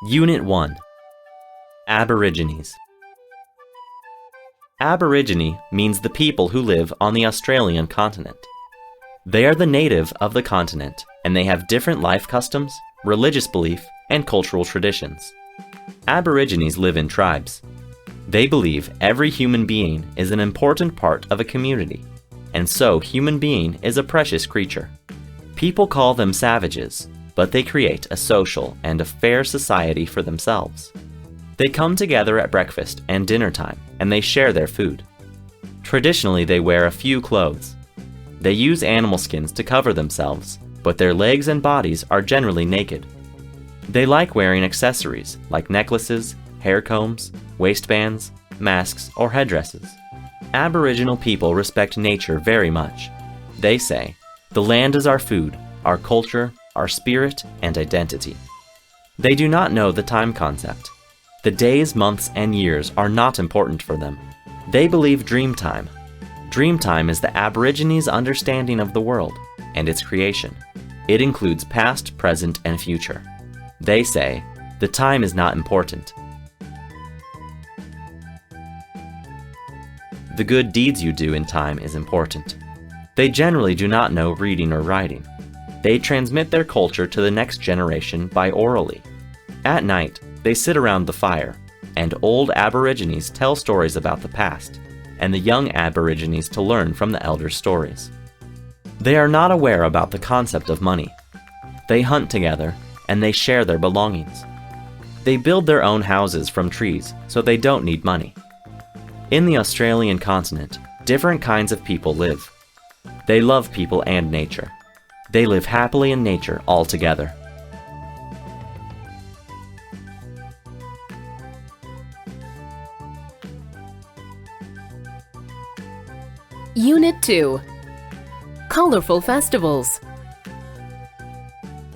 Unit 1. Aborigines. Aborigine means the people who live on the Australian continent. They are the native of the continent, and they have different life customs, religious belief, and cultural traditions. Aborigines live in tribes. They believe every human being is an important part of a community, and so human being is a precious creature. People call them savages, but they create a social and a fair society for themselves. They come together at breakfast and dinner time, and they share their food. Traditionally, they wear a few clothes. They use animal skins to cover themselves, but their legs and bodies are generally naked. They like wearing accessories like necklaces, hair combs, waistbands, masks, or headdresses. Aboriginal people respect nature very much. They say, "The land is our food, our culture, our spirit, and identity." They do not know the time concept. The days, months, and years are not important for them. They believe Dreamtime. Dreamtime is the Aborigines' understanding of the world and its creation. It includes past, present, and future. They say, the time is not important. The good deeds you do in time is important. They generally do not know reading or writing. They transmit their culture to the next generation by orally. At night, they sit around the fire, and old Aborigines tell stories about the past, and the young Aborigines to learn from the elders' stories. They are not aware about the concept of money. They hunt together, and they share their belongings. They build their own houses from trees, so they don't need money. In the Australian continent, different kinds of people live. They love people and nature. They live happily in nature all together. Unit 2. Colorful festivals.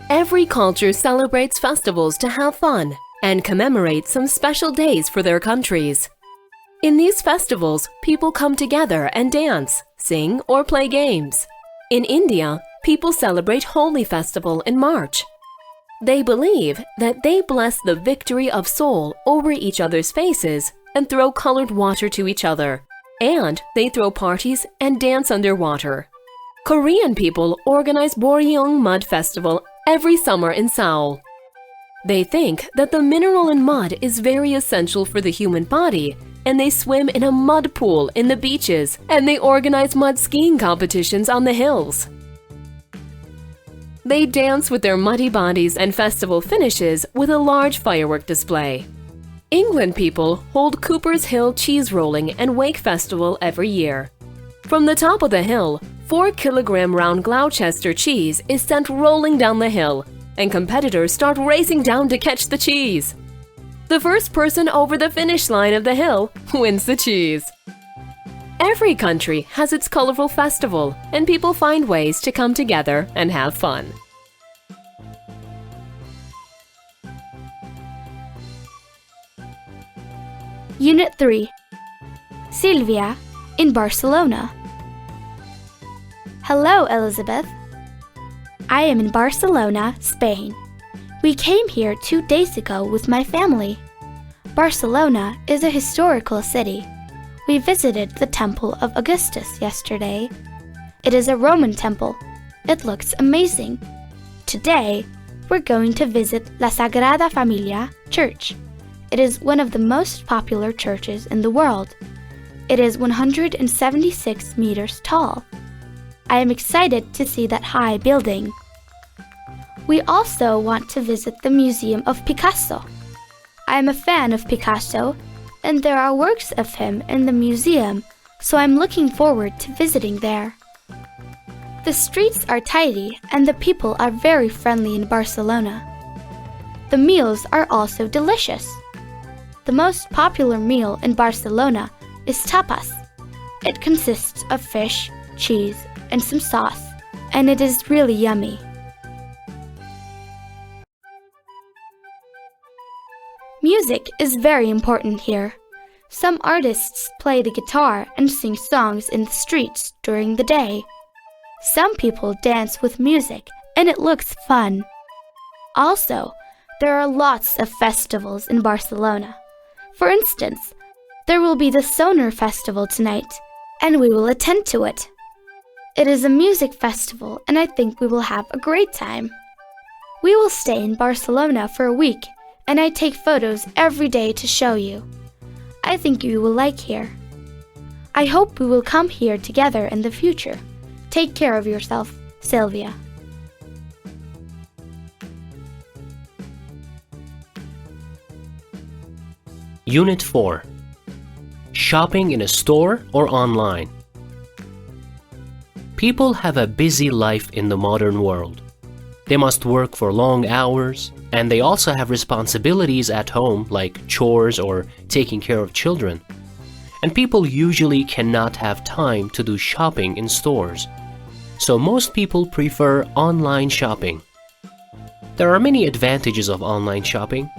Every culture celebrates festivals to have fun and commemorate some special days for their countries. In these festivals, people come together and dance, sing, or play games. In India, people celebrate Holi festival in March. They believe that they bless the victory of soul over each other's faces and throw colored water to each other. And they throw parties and dance underwater. Korean people organize Boryong Mud Festival every summer in Seoul. They think that the mineral in mud is very essential for the human body, and they swim in a mud pool in the beaches, and they organize mud skiing competitions on the hills. They dance with their muddy bodies, and festival finishes with a large firework display. England people hold Cooper's Hill cheese rolling and wake festival every year. From the top of the hill, 4-kilogram round Gloucester cheese is sent rolling down the hill, and competitors start racing down to catch the cheese. The first person over the finish line of the hill wins the cheese. Every country has its colorful festival, and people find ways to come together and have fun. Unit 3. Silvia in Barcelona. Hello, Elizabeth. I am in Barcelona, Spain. We came here 2 days ago with my family. Barcelona is a historical city. We visited the Temple of Augustus yesterday. It is a Roman temple. It looks amazing. Today, we're going to visit La Sagrada Familia Church. It is one of the most popular churches in the world. It is 176 meters tall. I am excited to see that high building. We also want to visit the Museum of Picasso. I am a fan of Picasso, and there are works of him in the museum, so I'm looking forward to visiting there. The streets are tidy and the people are very friendly in Barcelona. The meals are also delicious. The most popular meal in Barcelona is tapas. It consists of fish, cheese, and some sauce, and it is really yummy. Music is very important here. Some artists play the guitar and sing songs in the streets during the day. Some people dance with music, and it looks fun. Also, there are lots of festivals in Barcelona. For instance, there will be the Sonar Festival tonight, and we will attend to it. It is a music festival, and I think we will have a great time. We will stay in Barcelona for a week, and I take photos every day to show you. I think you will like here. I hope we will come here together in the future. Take care of yourself, Sylvia. Unit 4. Shopping in a store or online. People have a busy life in the modern world. They must work for long hours, and they also have responsibilities at home like chores or taking care of children. And people usually cannot have time to do shopping in stores. So most people prefer online shopping. There are many advantages of online shopping.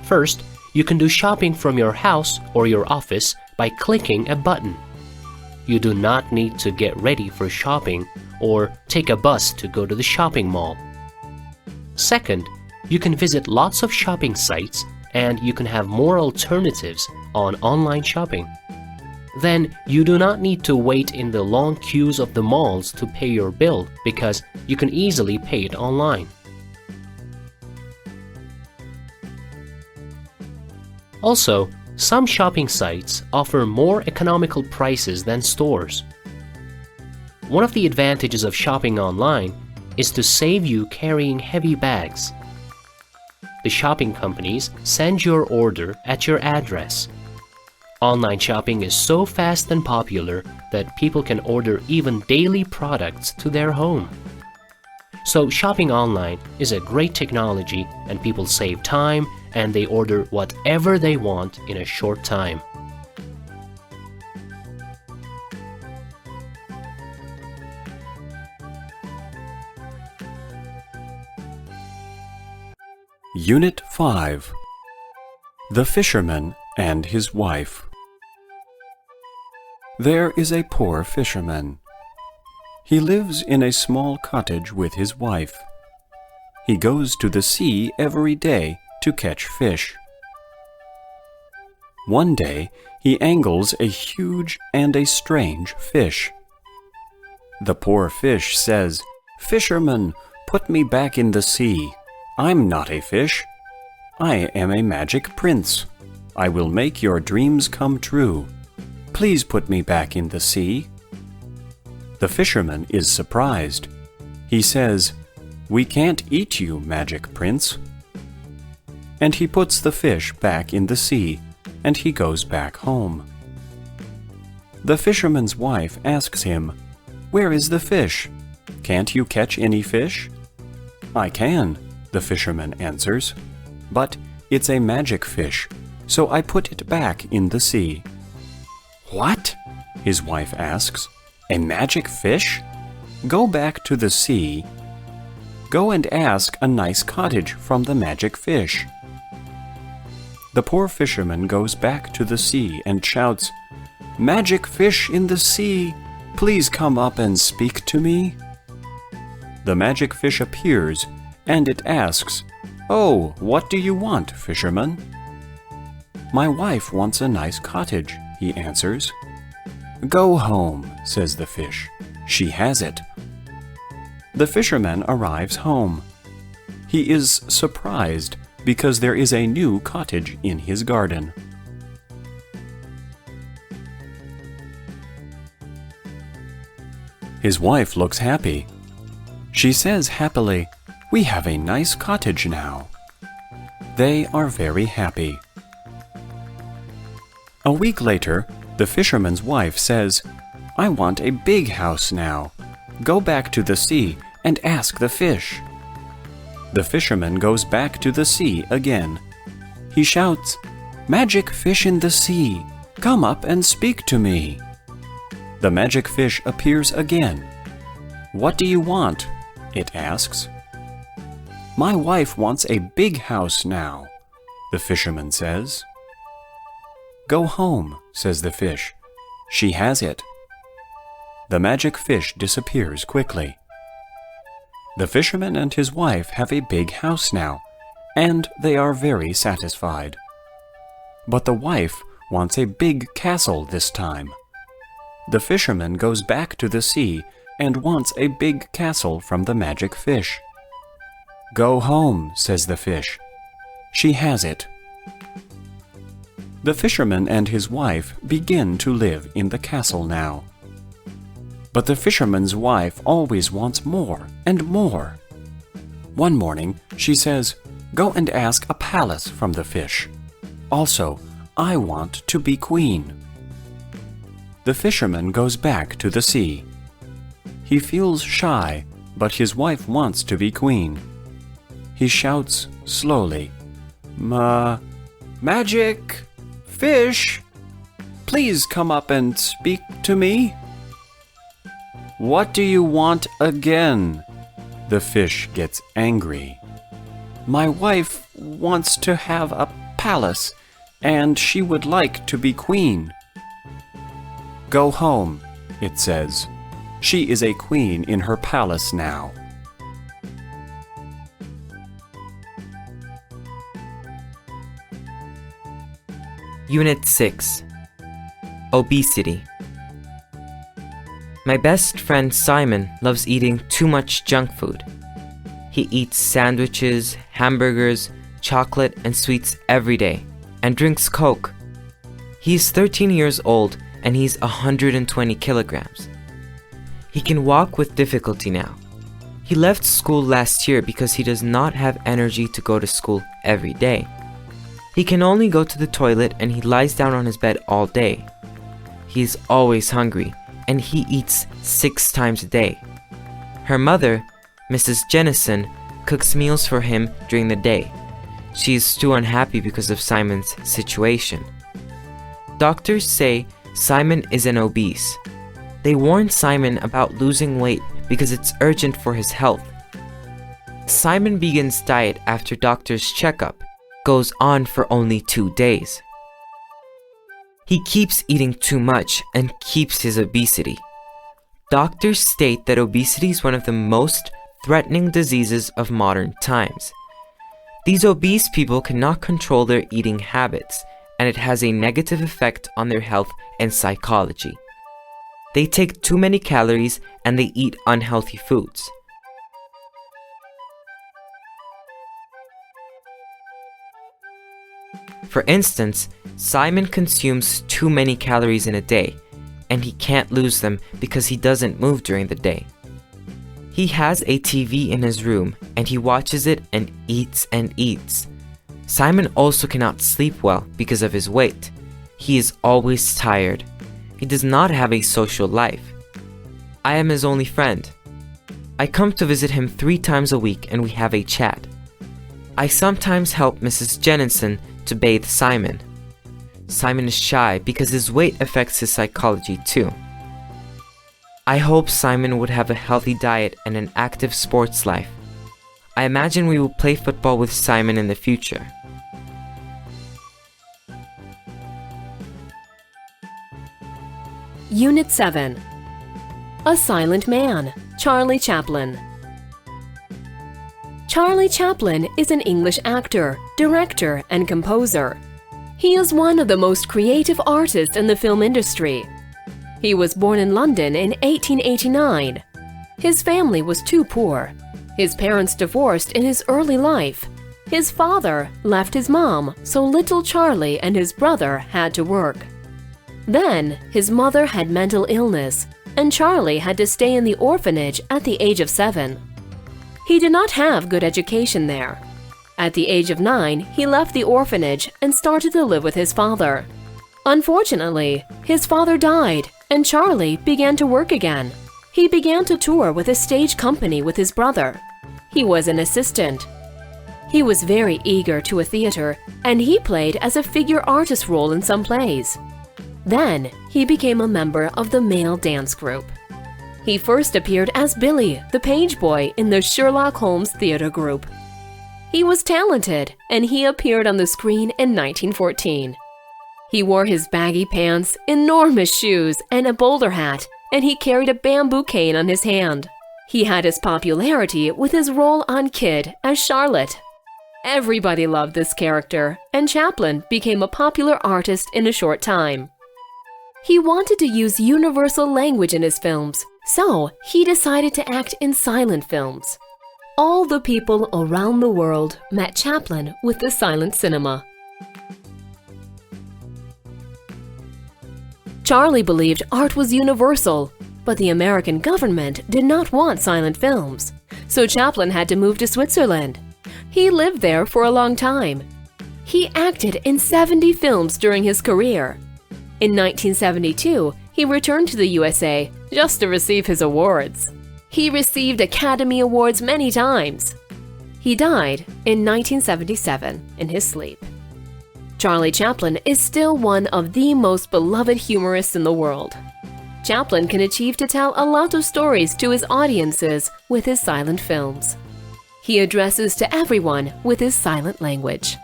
First, you can do shopping from your house or your office by clicking a button. You do not need to get ready for shopping or take a bus to go to the shopping mall. Second, you can visit lots of shopping sites and you can have more alternatives on online shopping. Then you do not need to wait in the long queues of the malls to pay your bill because you can easily pay it online. Also, some shopping sites offer more economical prices than stores. One of the advantages of shopping online is to save you carrying heavy bags. The shopping companies send your order at your address. Online shopping is so fast and popular that people can order even daily products to their home. So shopping online is a great technology and people save time and they order whatever they want in a short time. Unit 5. The Fisherman and His Wife. There is a poor fisherman. He lives in a small cottage with his wife. He goes to the sea every day to catch fish. One day, he angles a huge and a strange fish. The poor fish says, "Fisherman, put me back in the sea. I'm not a fish. I am a magic prince. I will make your dreams come true. Please put me back in the sea." The fisherman is surprised. He says, "We can't eat you, magic prince." And he puts the fish back in the sea, and he goes back home. The fisherman's wife asks him, "Where is the fish? Can't you catch any fish?" "I can," the fisherman answers, "but it's a magic fish, so I put it back in the sea." "What?" his wife asks. "A magic fish? Go back to the sea. Go and ask a nice cottage from the magic fish." The poor fisherman goes back to the sea and shouts, "Magic fish in the sea, please come up and speak to me." The magic fish appears, and it asks, "Oh, what do you want, fisherman?" "My wife wants a nice cottage," he answers. "Go home," says the fish. "She has it." The fisherman arrives home. He is surprised because there is a new cottage in his garden. His wife looks happy. She says happily, "We have a nice cottage now." They are very happy. A week later, the fisherman's wife says, "I want a big house now. Go back to the sea and ask the fish." The fisherman goes back to the sea again. He shouts, "Magic fish in the sea, come up and speak to me." The magic fish appears again. "What do you want?" it asks. "My wife wants a big house now," the fisherman says. "Go home," says the fish. "She has it." The magic fish disappears quickly. The fisherman and his wife have a big house now, and they are very satisfied. But the wife wants a big castle this time. The fisherman goes back to the sea and wants a big castle from the magic fish. "Go home," says the fish. She has it. The fisherman and his wife begin to live in the castle now. But the fisherman's wife always wants more and more. One morning, she says, "Go and ask a palace from the fish. Also, I want to be queen." The fisherman goes back to the sea. He feels shy, but his wife wants to be queen. He shouts slowly, "Magic! Fish! Please come up and speak to me." "What do you want again?" The fish gets angry. "My wife wants to have a palace, and she would like to be queen." "Go home," it says. She is a queen in her palace now. Unit 6. Obesity. My best friend Simon loves eating too much junk food. He eats sandwiches, hamburgers, chocolate, and sweets every day, and drinks Coke. He's 13 years old and he's 120 kilograms. He can walk with difficulty now. He left school last year because he does not have energy to go to school every day. He can only go to the toilet and he lies down on his bed all day. He is always hungry and he eats 6 times a day. Her mother, Mrs. Jennison, cooks meals for him during the day. She is too unhappy because of Simon's situation. Doctors say Simon is an obese. They warn Simon about losing weight because it's urgent for his health. Simon begins diet after doctor's checkup, goes on for only 2 days. He keeps eating too much and keeps his obesity. Doctors state that obesity is one of the most threatening diseases of modern times. These obese people cannot control their eating habits, and it has a negative effect on their health and psychology. They take too many calories and they eat unhealthy foods. For instance, Simon consumes too many calories in a day, and he can't lose them because he doesn't move during the day. He has a TV in his room, and he watches it and eats and eats. Simon also cannot sleep well because of his weight. He is always tired. He does not have a social life. I am his only friend. I come to visit him 3 times a week and we have a chat. I sometimes help Mrs. Jennison to bathe Simon. Simon is shy because his weight affects his psychology too. I hope Simon would have a healthy diet and an active sports life. I imagine we will play football with Simon in the future. Unit 7. A Silent Man, Charlie Chaplin. Charlie Chaplin is an English actor, director, and composer. He is one of the most creative artists in the film industry. He was born in London in 1889. His family was too poor. His parents divorced in his early life. His father left his mom, so little Charlie and his brother had to work. Then, his mother had mental illness, and Charlie had to stay in the orphanage at the age of 7. He did not have good education there. At the age of 9, he left the orphanage and started to live with his father. Unfortunately, his father died, and Charlie began to work again. He began to tour with a stage company with his brother. He was an assistant. He was very eager to a theater, and he played as a figure artist role in some plays. Then, he became a member of the male dance group. He first appeared as Billy, the page boy, in the Sherlock Holmes theater group. He was talented, and he appeared on the screen in 1914. He wore his baggy pants, enormous shoes, and a bowler hat, and he carried a bamboo cane on his hand. He had his popularity with his role on Kid as Charlotte. Everybody loved this character, and Chaplin became a popular artist in a short time. He wanted to use universal language in his films, so he decided to act in silent films. All the people around the world met Chaplin with the silent cinema. Charlie believed art was universal, but the American government did not want silent films, so Chaplin had to move to Switzerland. He lived there for a long time. He acted in 70 films during his career. In 1972, he returned to the USA just to receive his awards. He received Academy Awards many times. He died in 1977 in his sleep. Charlie Chaplin is still one of the most beloved humorists in the world. Chaplin can achieve to tell a lot of stories to his audiences with his silent films. He addresses to everyone with his silent language.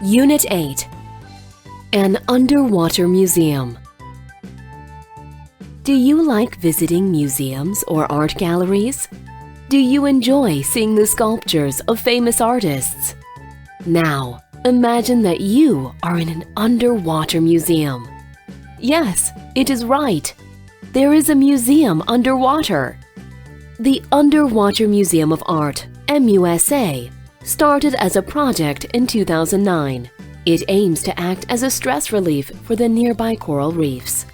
Unit 8. An Underwater Museum. Do you like visiting museums or art galleries? Do you enjoy seeing the sculptures of famous artists? Now, imagine that you are in an underwater museum. Yes, it is right. There is a museum underwater. The Underwater Museum of Art, MUSA, started as a project in 2009. It aims to act as a stress relief for the nearby coral reefs.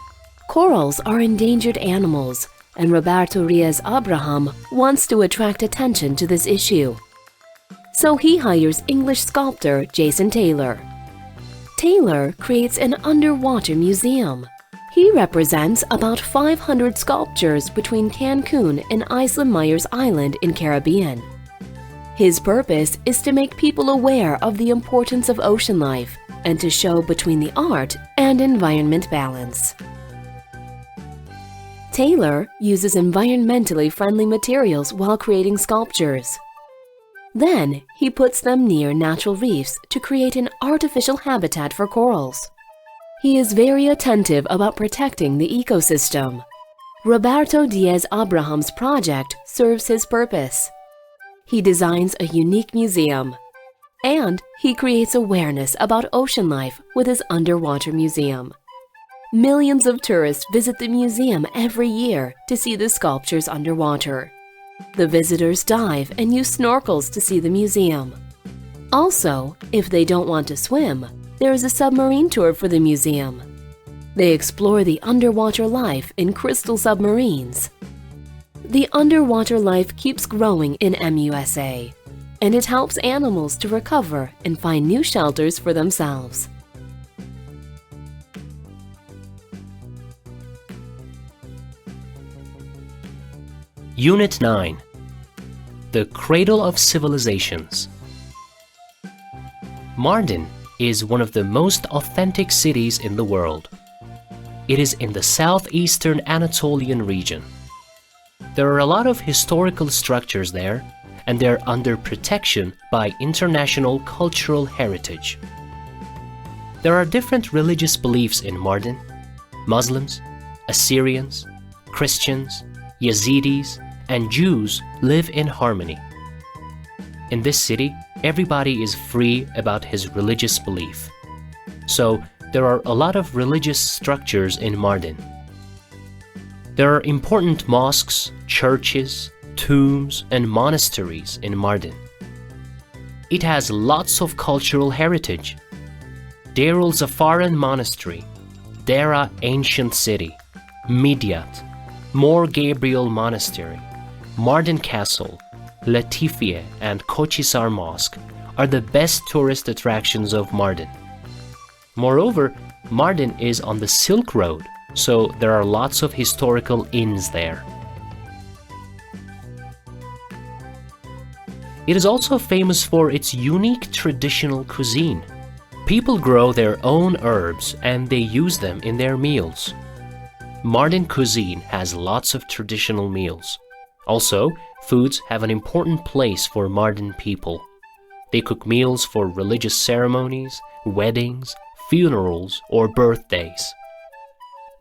Corals are endangered animals, and Roberto Reyes Abraham wants to attract attention to this issue. So he hires English sculptor Jason Taylor. Taylor creates an underwater museum. He represents about 500 sculptures between Cancun and Isla Myers Island in Caribbean. His purpose is to make people aware of the importance of ocean life and to show between the art and environment balance. Taylor uses environmentally friendly materials while creating sculptures. Then, he puts them near natural reefs to create an artificial habitat for corals. He is very attentive about protecting the ecosystem. Roberto Diaz Abraham's project serves his purpose. He designs a unique museum, and he creates awareness about ocean life with his underwater museum. Millions of tourists visit the museum every year to see the sculptures underwater. The visitors dive and use snorkels to see the museum. Also, if they don't want to swim, there is a submarine tour for the museum. They explore the underwater life in crystal submarines. The underwater life keeps growing in MUSA, and it helps animals to recover and find new shelters for themselves. Unit 9. The Cradle of Civilizations. Mardin is one of the most authentic cities in the world. It is in the southeastern Anatolian region. There are a lot of historical structures there, and they're under protection by international cultural heritage. There are different religious beliefs in Mardin: Muslims, Assyrians, Christians, Yazidis, and Jews live in harmony. In this city, everybody is free about his religious belief. So, there are a lot of religious structures in Mardin. There are important mosques, churches, tombs, and monasteries in Mardin. It has lots of cultural heritage. Darul Zafaran Monastery, Dera Ancient City, Midyat, Mor Gabriel Monastery, Mardin Castle, Latifiyeh, and Kochisar Mosque are the best tourist attractions of Mardin. Moreover, Mardin is on the Silk Road, so there are lots of historical inns there. It is also famous for its unique traditional cuisine. People grow their own herbs and they use them in their meals. Mardin cuisine has lots of traditional meals. Also, foods have an important place for Mardin people. They cook meals for religious ceremonies, weddings, funerals, or birthdays.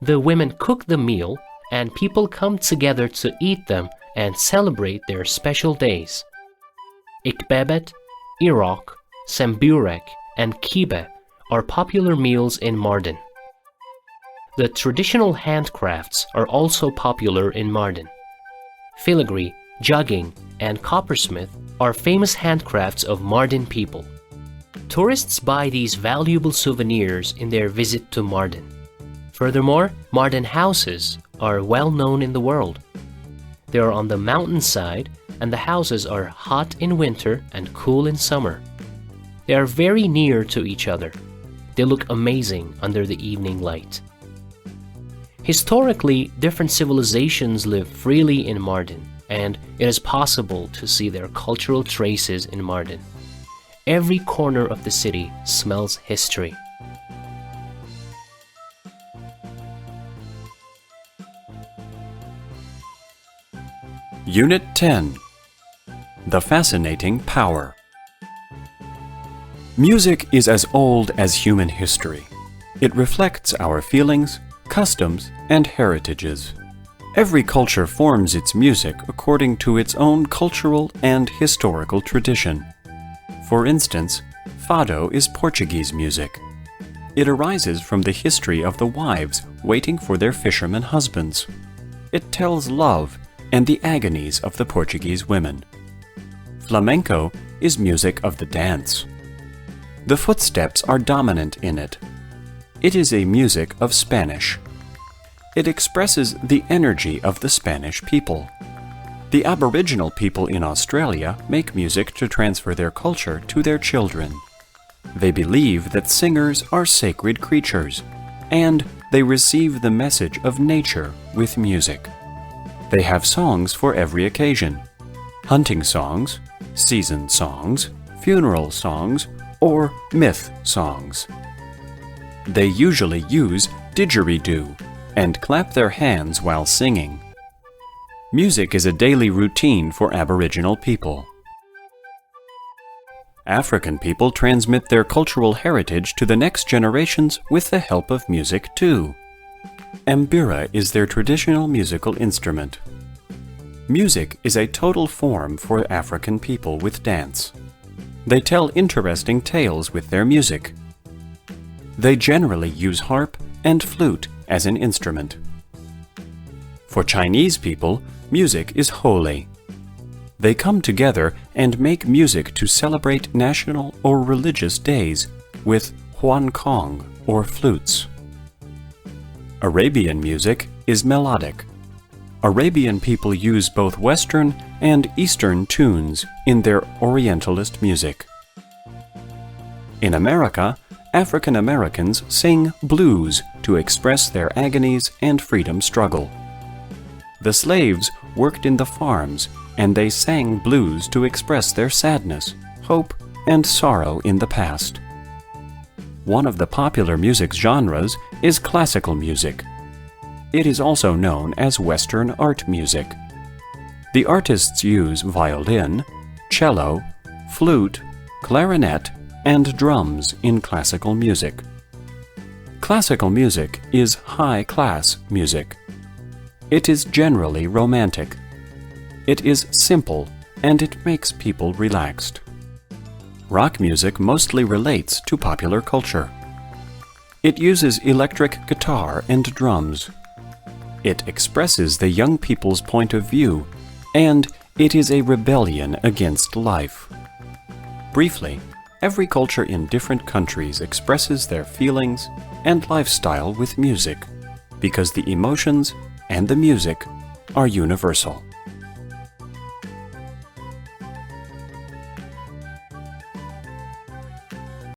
The women cook the meal and people come together to eat them and celebrate their special days. Ikbebet, Iraq, Semburek, and Kibe are popular meals in Mardin. The traditional handcrafts are also popular in Mardin. Filigree, jugging, and coppersmith are famous handcrafts of Mardin people. Tourists buy these valuable souvenirs in their visit to Mardin. Furthermore, Mardin houses are well known in the world. They are on the mountainside, and the houses are hot in winter and cool in summer. They are very near to each other. They look amazing under the evening light. Historically, different civilizations live freely in Mardin, and it is possible to see their cultural traces in Mardin. Every corner of the city smells history. Unit 10. The Fascinating Power. Music is as old as human history. It reflects our feelings, customs, and heritages. Every culture forms its music according to its own cultural and historical tradition. For instance, fado is Portuguese music. It arises from the history of the wives waiting for their fishermen husbands. It tells love and the agonies of the Portuguese women. Flamenco is music of the dance. The footsteps are dominant in it. It is a music of Spanish. It expresses the energy of the Spanish people. The Aboriginal people in Australia make music to transfer their culture to their children. They believe that singers are sacred creatures, and they receive the message of nature with music. They have songs for every occasion: hunting songs, season songs, funeral songs, or myth songs. They usually use didgeridoo and clap their hands while singing. Music is a daily routine for Aboriginal people. African people transmit their cultural heritage to the next generations with the help of music too. Mbira is their traditional musical instrument. Music is a total form for African people with dance. They tell interesting tales with their music. They generally use harp and flute as an instrument. For Chinese people, music is holy. They come together and make music to celebrate national or religious days with huankong or flutes. Arabian music is melodic. Arabian people use both Western and Eastern tunes in their Orientalist music. In America, African Americans sing blues to express their agonies and freedom struggle. The slaves worked in the farms, and they sang blues to express their sadness, hope, and sorrow in the past. One of the popular music genres is classical music. It is also known as Western art music. The artists use violin, cello, flute, clarinet, and drums in classical music. Classical music is high-class music. It is generally romantic. It is simple, and it makes people relaxed. Rock music mostly relates to popular culture. It uses electric guitar and drums. It expresses the young people's point of view, and it is a rebellion against life. Briefly, every culture in different countries expresses their feelings and lifestyle with music, because the emotions and the music are universal.